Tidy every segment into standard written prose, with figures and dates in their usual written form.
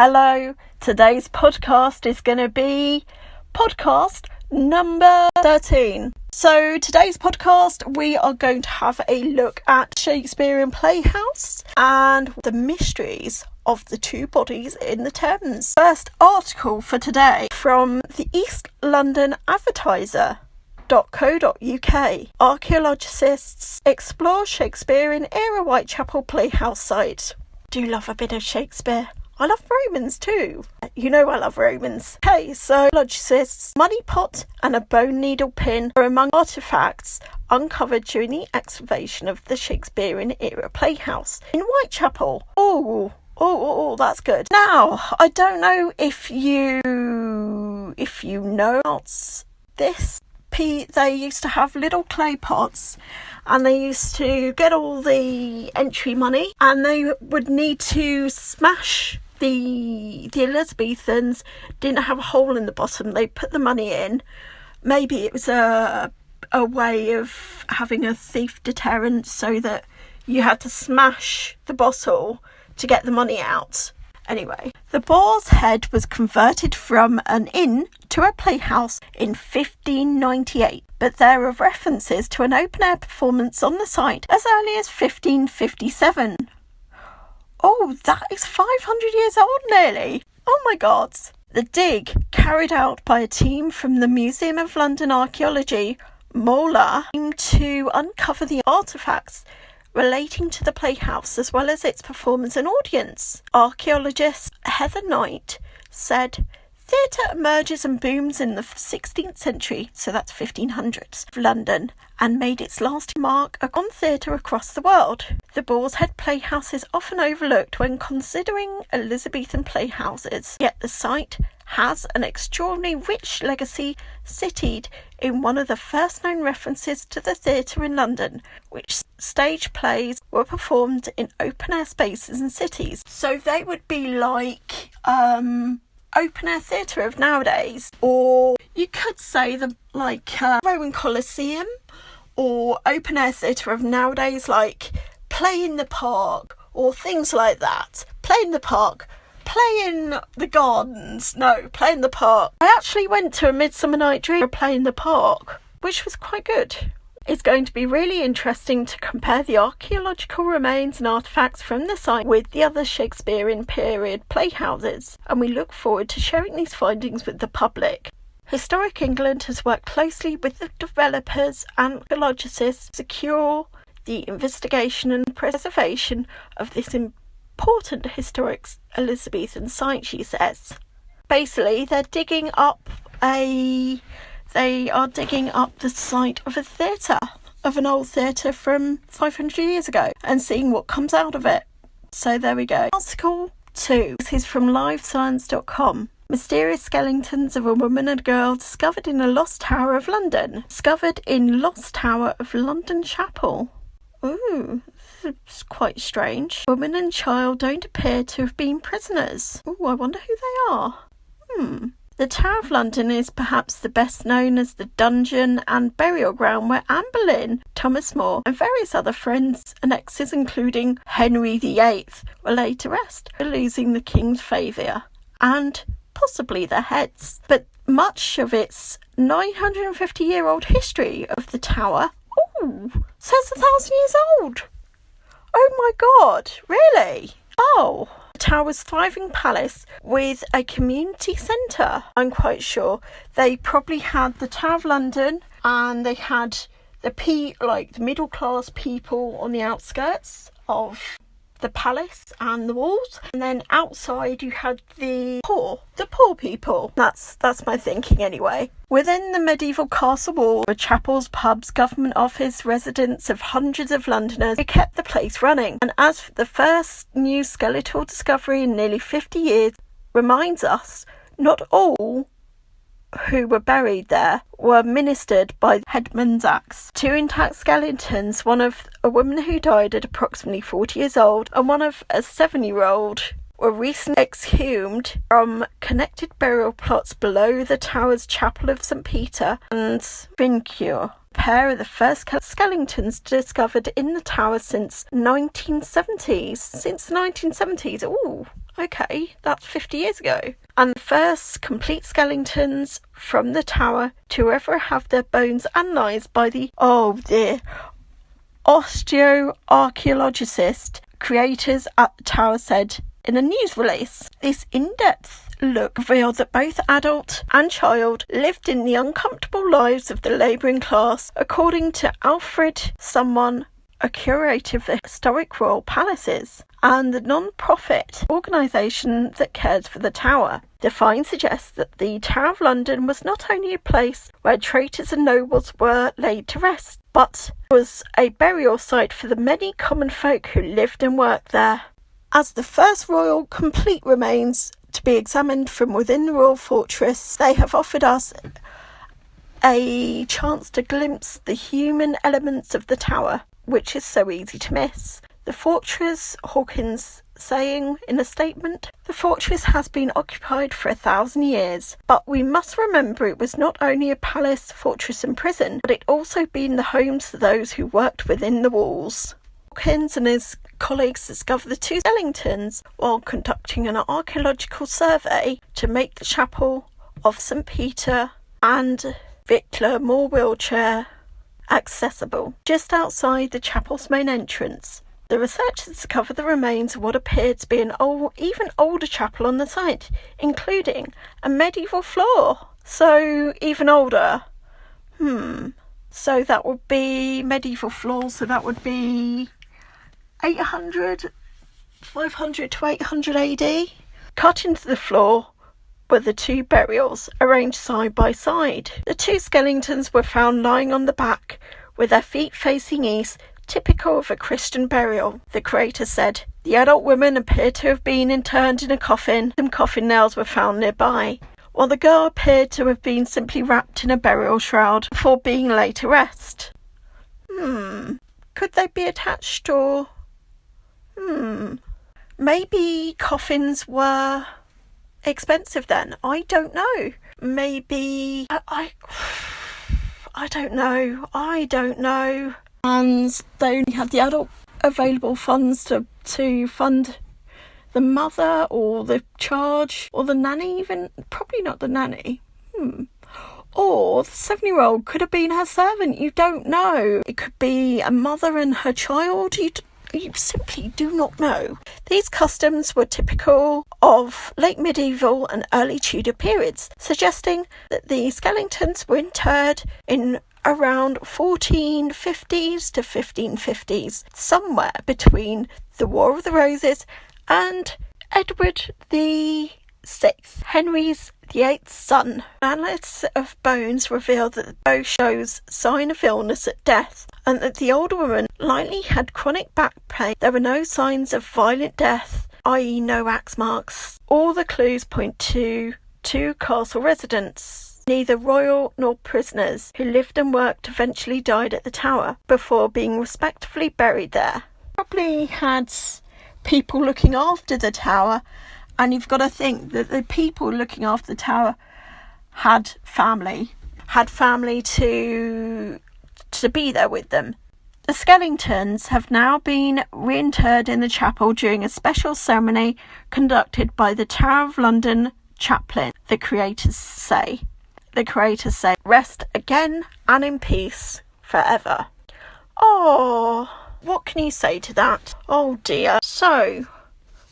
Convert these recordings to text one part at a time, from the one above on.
Hello, today's podcast is going to be podcast number 13. So today's podcast we are going to have a look at Shakespearean playhouse and the mysteries of the two bodies in the Thames. First article for today from the East London Advertiser.co.uk. Archaeologists explore Shakespearean era Whitechapel playhouse site. Do love a bit of Shakespeare. I love Romans too. You know I love Romans. Okay, so archaeologists, money pot and a bone needle pin are among artefacts uncovered during the excavation of the Shakespearean era playhouse in Whitechapel. Oh, that's good. Now, I don't know if you know about this. They used to have little clay pots and they used to get all the entry money and they would need to smash the Elizabethans didn't have a hole in the bottom. They put the money in. Maybe it was a way of having a thief deterrent so that you had to smash the bottle to get the money out. Anyway, the Boars Head was converted from an inn to a playhouse in 1598, but there are references to an open-air performance on the site as early as 1557. Oh, that is 500 years old nearly. Oh my God. The dig, carried out by a team from the Museum of London Archaeology, MOLA, aimed to uncover the artefacts relating to the playhouse as well as its performance and audience. Archaeologist Heather Knight said, "Theatre emerges and booms in the 16th century, so that's 1500s, of London, and made its lasting mark on theatre across the world. The Boars Head Playhouse is often overlooked when considering Elizabethan playhouses, yet the site has an extraordinarily rich legacy cited in one of the first known references to the theatre in London, which stage plays were performed in open-air spaces and cities." So they would be like open-air theatre of nowadays, or you could say the Roman Colosseum, or open-air theatre of nowadays, like Play in the Park, or things like that. Play in the Park. Play in the Gardens. No, Play in the Park. I actually went to a Midsummer Night Dream Play in the Park, which was quite good. It's going to be really interesting to compare the archaeological remains and artefacts from the site with the other Shakespearean period playhouses, and we look forward to sharing these findings with the public. Historic England has worked closely with the developers and archaeologists to secure the investigation and preservation of this important historic Elizabethan site, she says. Basically, they are digging up the site of a theatre, of an old theatre from 500 years ago, and seeing what comes out of it. So there we go. Article 2. This is from livescience.com. Mysterious skeletons of a woman and girl discovered in a lost tower of London. Discovered in lost tower of London Chapel. Ooh, this is quite strange. Woman and child don't appear to have been prisoners. Ooh, I wonder who they are. The Tower of London is perhaps the best known as the dungeon and burial ground where Anne Boleyn, Thomas More and various other friends and exes including Henry VIII were laid to rest, losing the king's favour and possibly their heads. But much of its 950-year-old history of the tower says 1,000 years old. Oh my God, really? Oh. The tower's thriving palace with a community centre. I'm quite sure they probably had the Tower of London and they had the middle class people on the outskirts of the palace and the walls, and then outside you had the poor people. That's my thinking anyway. Within the medieval castle wall were chapels, pubs, government office, residence of hundreds of Londoners who kept the place running. And as the first new skeletal discovery in nearly 50 years reminds us, not all who were buried there were ministered by the headman's axe. 2 intact skeletons, one of a woman who died at approximately 40 years old and one of a 7-year-old, were recently exhumed from connected burial plots below the tower's chapel of St. Peter and Vincure. A pair of the first skellingtons discovered in the tower since 1970s. Ooh, Okay, that's 50 years ago. And the first complete skellingtons from the tower to ever have their bones analysed by the, osteoarchaeologist creators at the tower said in a news release. This in-depth look revealed that both adult and child lived in the uncomfortable lives of the labouring class, according to Alfred Someone, a curator of the historic royal palaces and the non-profit organisation that cares for the tower. The find suggests that the Tower of London was not only a place where traitors and nobles were laid to rest, but was a burial site for the many common folk who lived and worked there. As the first royal complete remains to be examined from within the royal fortress, they have offered us a chance to glimpse the human elements of the tower, which is so easy to miss. The fortress, Hawkins saying in a statement, the fortress has been occupied for 1,000 years, but we must remember it was not only a palace, fortress and prison, but it also been the homes to those who worked within the walls. Hawkins and his colleagues discovered the two skellingtons while conducting an archaeological survey to make the chapel of St. Peter and Victor Moore wheelchair accessible, just outside the chapel's main entrance. The researchers discovered the remains of what appeared to be an even older chapel on the site, including a medieval floor. So, even older. So that would be medieval floor, so that would be 500 to 800 AD. Cut into the floor were the two burials, arranged side by side. The two skellingtons were found lying on the back, with their feet facing east, typical of a Christian burial. The creator said the adult woman appeared to have been interned in a coffin. Some coffin nails were found nearby, while the girl appeared to have been simply wrapped in a burial shroud before being laid to rest. Could they be attached or... Maybe coffins were expensive then. I don't know. Maybe... I don't know. And they only had the adult available funds to fund the mother or the charge or the nanny even. Probably not the nanny. Or the 7-year-old could have been her servant. You don't know. It could be a mother and her child. You simply do not know. These customs were typical of late medieval and early Tudor periods, suggesting that the skellingtons were interred in around 1450s to 1550s, somewhere between the War of the Roses and Edward the Sixth, Henry VIII's son. Analysis of bones revealed that the bone shows sign of illness at death, and that the older woman likely had chronic back pain. There were no signs of violent death, i.e. no axe marks. All the clues point to two castle residents. Neither royal nor prisoners who lived and worked eventually died at the tower before being respectfully buried there. Probably had people looking after the tower, and you've got to think that the people looking after the tower had family to be there with them. The skellingtons have now been reinterred in the chapel during a special ceremony conducted by the Tower of London chaplain, the creators say. Rest again and in peace forever. Oh, what can you say to that? Oh dear. So,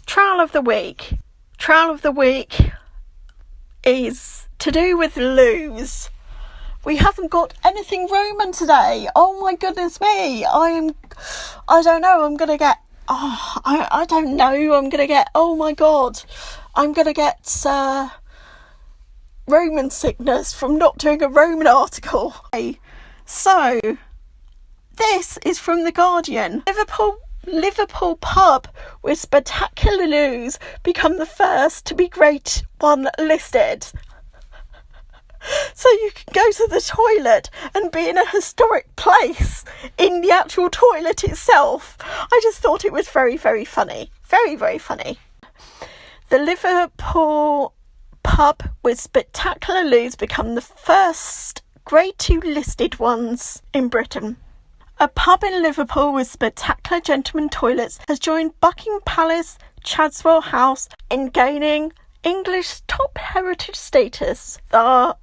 trial of the week. Trial of the week is to do with loos. We haven't got anything Roman today. Oh my goodness me. I don't know. I'm going to get, oh my God. I'm going to get Roman sickness from not doing a Roman article. So, this is from The Guardian. Liverpool Pub with spectacular loos become the first to be Grade 1 listed. So you can go to the toilet and be in a historic place in the actual toilet itself. I just thought it was very, very funny. Very, very funny. The Liverpool Pub with spectacular loos become the first Grade 2 listed ones in Britain. A pub in Liverpool with spectacular gentlemen toilets has joined Buckingham Palace, Chadswell House in gaining English top heritage status. The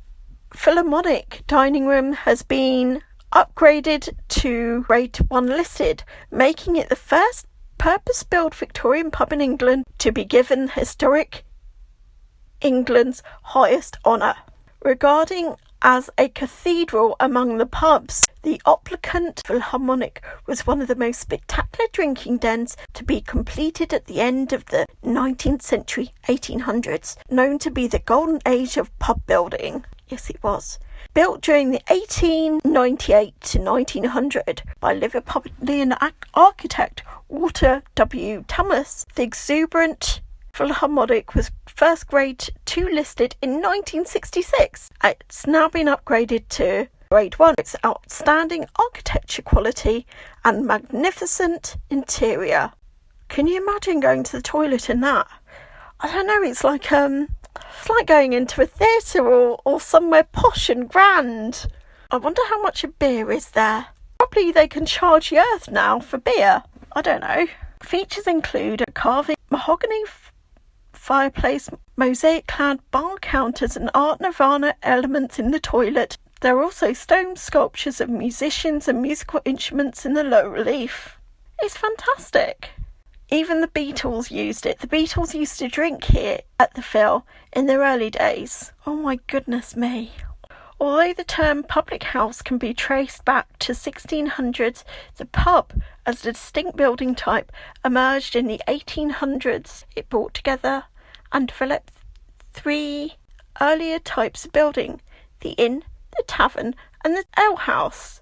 Philharmonic dining room has been upgraded to Grade 1 listed, making it the first purpose-built Victorian pub in England to be given historic England's highest honour. Regarding as a cathedral among the pubs, the opulent Philharmonic was one of the most spectacular drinking dens to be completed at the end of the 19th century, 1800s, known to be the golden age of pub building. Yes, it was. Built during the 1898 to 1900 by Liverpudlian architect Walter W. Thomas, the exuberant Philharmonic was first Grade 2 listed in 1966. It's now been upgraded to Grade 1. Its outstanding architecture quality and magnificent interior. Can you imagine going to the toilet in that? I don't know, it's like going into a theatre or somewhere posh and grand. I wonder how much a beer is there. Probably they can charge the earth now for beer. I don't know. Features include a carving mahogany fireplace, mosaic-clad bar counters and Art Nirvana elements in the toilet. There are also stone sculptures of musicians and musical instruments in the low relief. It's fantastic. Even the Beatles used it. The Beatles used to drink here at the Phil in their early days. Oh my goodness me. Although the term public house can be traced back to 1600s, the pub, as a distinct building type, emerged in the 1800s. It brought together and developed three earlier types of building: the inn, the tavern, and the alehouse.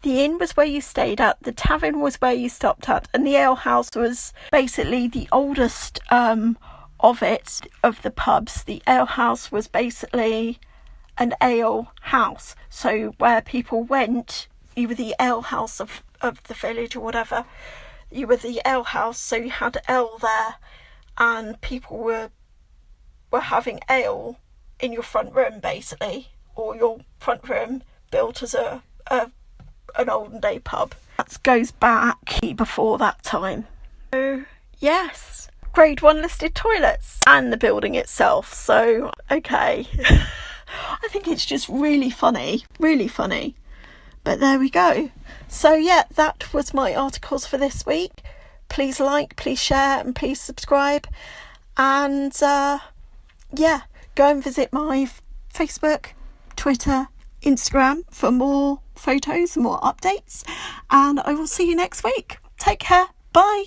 The inn was where you stayed at, the tavern was where you stopped at, and the alehouse was basically the oldest of the pubs. The alehouse was basically an ale house, so where people went, you were the alehouse of the village or whatever. You were the alehouse, so you had ale there, and people were having ale in your front room, basically, or your front room built as an olden day pub. That goes back before that time. So yes, Grade 1 listed toilets and the building itself. So okay. I think it's just really funny. But there we go. So yeah, that was my articles for this week. Please like, please share, and please subscribe. And yeah, go and visit my Facebook, Twitter, Instagram for more photos and more updates. And I will see you next week. Take care. Bye.